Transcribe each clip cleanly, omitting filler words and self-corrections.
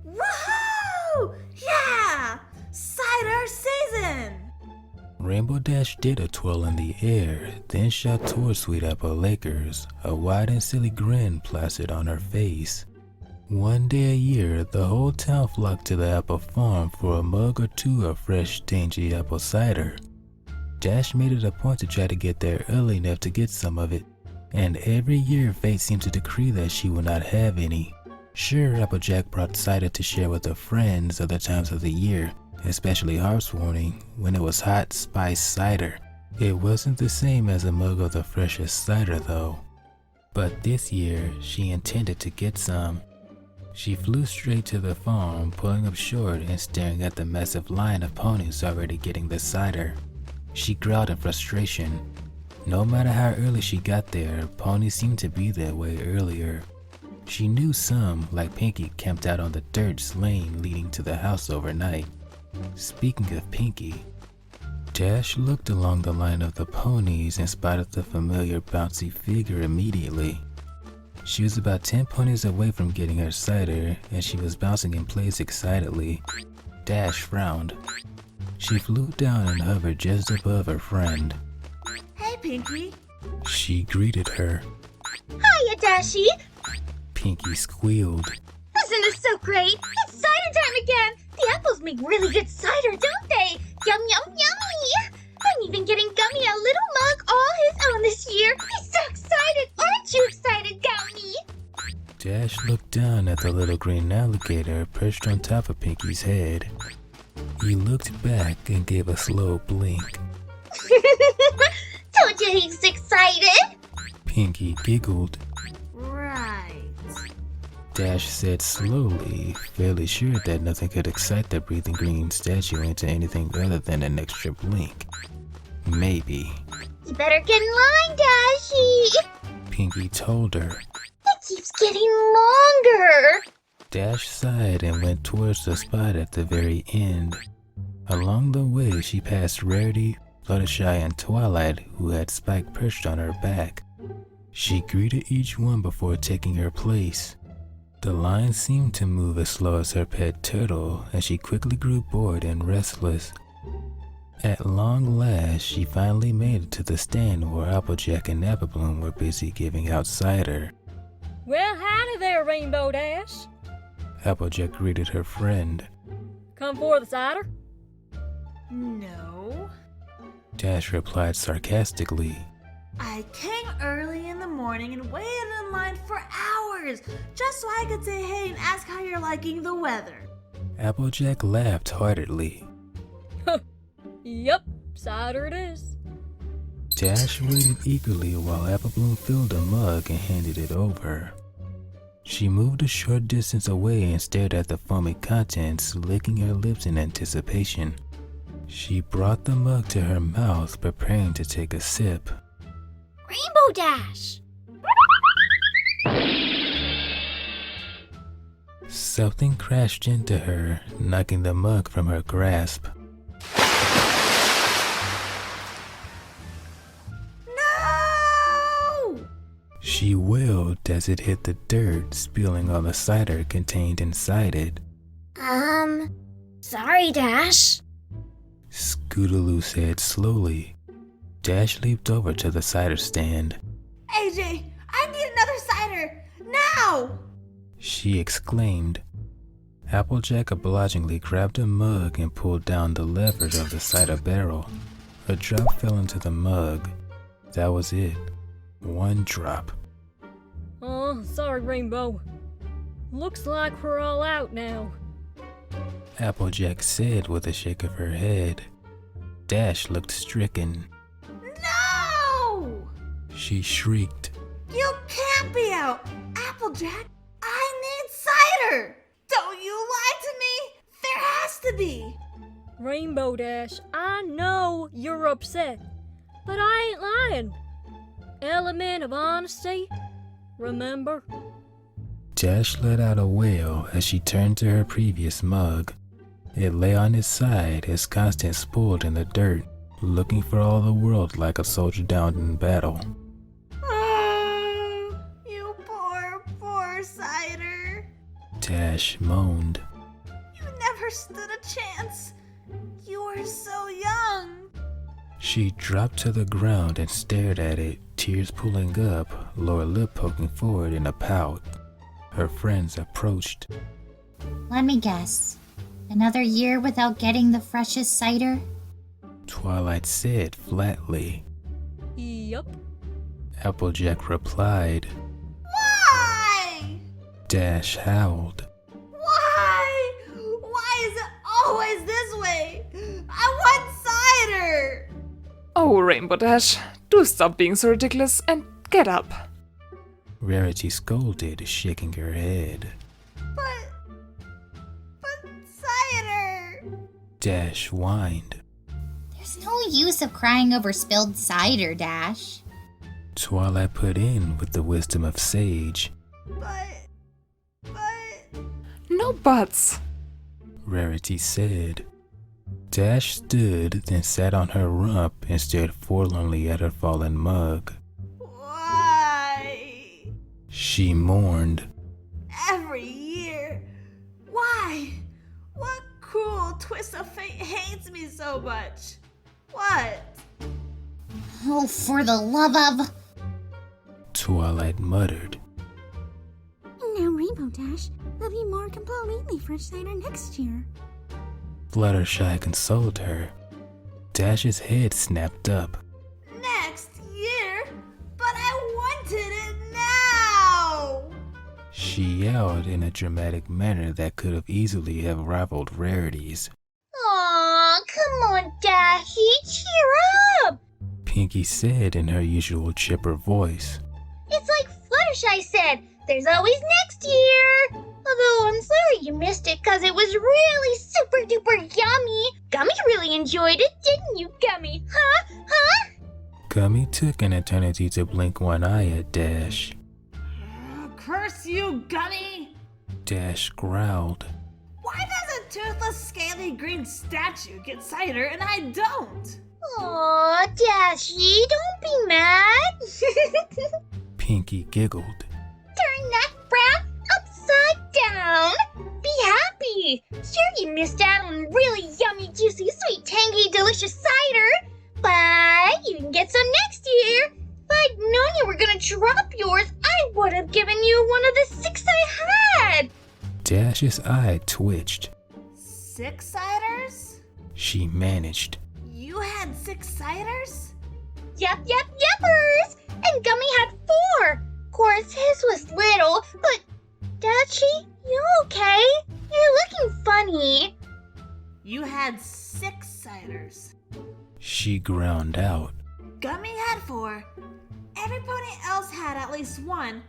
Woohoo! Yeah! Cider season! Rainbow Dash did a twirl in the air, then shot towards Sweet Apple Lakers, a wide and silly grin plastered on her face. One day a year, the whole town flocked to the apple farm for a mug or two of fresh, dainty apple cider. Dash made it a point to try to get there early enough to get some of it, and every year fate seemed to decree that she would not have any. Sure, Applejack brought cider to share with her friends other times of the year, especially Harp's Warning, when it was hot spiced cider. It wasn't the same as a mug of the freshest cider though. But this year, she intended to get some. She flew straight to the farm, pulling up short and staring at the massive line of ponies already getting the cider. She growled in frustration. No matter how early she got there, ponies seemed to be there way earlier. She knew some, like Pinkie, camped out on the dirt lane leading to the house overnight. Speaking of Pinkie, Dash looked along the line of the ponies and spotted the familiar bouncy figure immediately. She was about 10 ponies away from getting her cider, and she was bouncing in place excitedly. Dash frowned. She flew down and hovered just above her friend. Hey, Pinkie. She greeted her. Hiya, Dashy. Pinkie squealed. Isn't this so great? It's cider time again. The apples make really good cider, don't they? Yum, yum, yummy. I'm even getting Gummy a little mug all his own this year. He's so excited. Aren't you excited, Gummy? Dash looked down at the little green alligator perched on top of Pinkie's head. He looked back and gave a slow blink. Told you he's excited. Pinkie giggled. Right. Dash said slowly, fairly sure that nothing could excite the breathing green statue into anything other than an extra blink. Maybe. You better get in line, Dashy. Pinkie told her. It keeps getting longer. Dash sighed and went towards the spot at the very end. Along the way, she passed Rarity, Fluttershy, and Twilight, who had Spike perched on her back. She greeted each one before taking her place. The line seemed to move as slow as her pet turtle, and she quickly grew bored and restless. At long last, she finally made it to the stand where Applejack and Applebloom were busy giving out cider. Well, howdy there, Rainbow Dash. Applejack greeted her friend. Come for the cider? No. Dash replied sarcastically. I came early in the morning and waited in line for hours just so I could say hey and ask how you're liking the weather. Applejack laughed heartedly. Yup, cider it is. Dash waited eagerly while Applebloom filled a mug and handed it over. She moved a short distance away and stared at the foamy contents, licking her lips in anticipation. She brought the mug to her mouth, preparing to take a sip. Rainbow Dash. Something crashed into her, knocking the mug from her grasp. No! She wailed as it hit the dirt, spilling all the cider contained inside it. Sorry, Dash. Scootaloo said slowly. Dash leaped over to the cider stand. AJ, I need another cider! Now! She exclaimed. Applejack obligingly grabbed a mug and pulled down the levers of the cider barrel. A drop fell into the mug. That was it. One drop. Oh, sorry, Rainbow. Looks like we're all out now. Applejack said with a shake of her head. Dash looked stricken. No! She shrieked. You can't be out! Applejack, I need cider! Don't you lie to me! There has to be! Rainbow Dash, I know you're upset, but I ain't lying. Element of honesty, remember? Dash let out a wail as she turned to her previous mug. It lay on its side, its contents spoiled in the dirt, looking for all the world like a soldier downed in battle. Oh, you poor cider. Dash moaned. You never stood a chance. You were so young. She dropped to the ground and stared at it, tears pooling up, lower lip poking forward in a pout. Her friends approached. Let me guess. Another year without getting the freshest cider? Twilight said flatly. Yup. Applejack replied. Why? Dash howled. Why? Why is it always this way? I want cider. Oh, Rainbow Dash, do stop being so ridiculous and get up. Rarity scolded, shaking her head. But cider. Dash whined. There's no use of crying over spilled cider, Dash. Twilight put in with the wisdom of sage. But No buts. Rarity said. Dash stood, then sat on her rump and stared forlornly at her fallen mug. why? She mourned. Every year. Why? What cruel twist of fate hates me so much? What? Oh, for the love of... Twilight muttered. Now, Rainbow Dash, there'll be more completely fresh cider next year. Fluttershy consoled her. Dash's head snapped up. Next year? But I wanted it now! She yelled in a dramatic manner that could have easily have rivaled Rarity's. Aw, come on, Dashy, cheer up! Pinkie said in her usual chipper voice. It's like Fluttershy said, there's always next year! Although I'm sorry you missed it because it was really super duper yummy. Gummy really enjoyed it, didn't you, Gummy? Huh? Gummy took an eternity to blink one eye at Dash. Curse you, Gummy! Dash growled. Why does a toothless, scaly green statue get cider and I don't? Aw, Dashy, don't be mad. Pinkie giggled. Turn that frown upside down. Be happy. Sure, you missed out on really yummy, juicy, sweet, tangy, delicious cider. But you can get some next year. If I'd known you were gonna drop yours, I would have given you one of the 6 I had. Dash's eye twitched. 6 ciders? She managed. You had 6 ciders? Yuppers. And Gummy had 4. Of course, his was little, but Dashy, you okay? You're looking funny. You had 6 ciders. She ground out. Gummy had 4. Everybody else had at least 1. And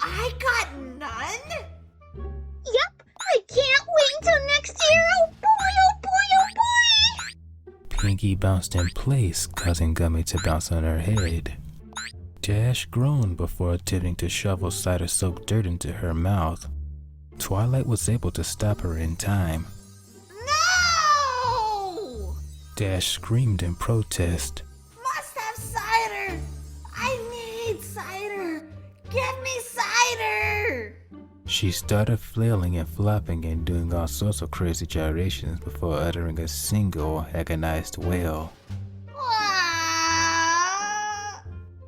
I got none? Yep, I can't wait until next year. Oh boy, oh boy, oh boy. Pinkie bounced in place, causing Gummy to bounce on her head. Dash groaned before attempting to shovel cider-soaked dirt into her mouth. Twilight was able to stop her in time. No! Dash screamed in protest. Must have cider! I need cider! Give me cider! She started flailing and flopping and doing all sorts of crazy gyrations before uttering a single agonized wail. Ah!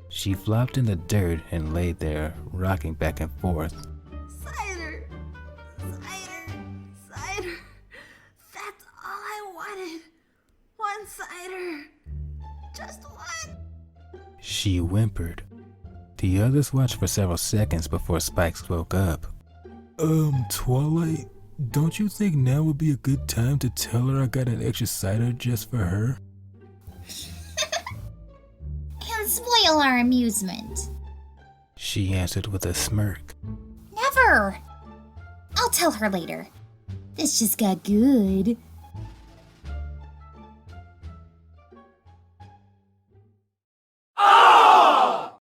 She flopped in the dirt and lay there, rocking back and forth. Cider! Cider! Cider! That's all I wanted! 1 cider! Just 1! She whimpered. The others watched for several seconds before Spike spoke up. Twilight, don't you think now would be a good time to tell her I got an extra cider just for her? And spoil our amusement. She answered with a smirk. Never. I'll tell her later. This just got good.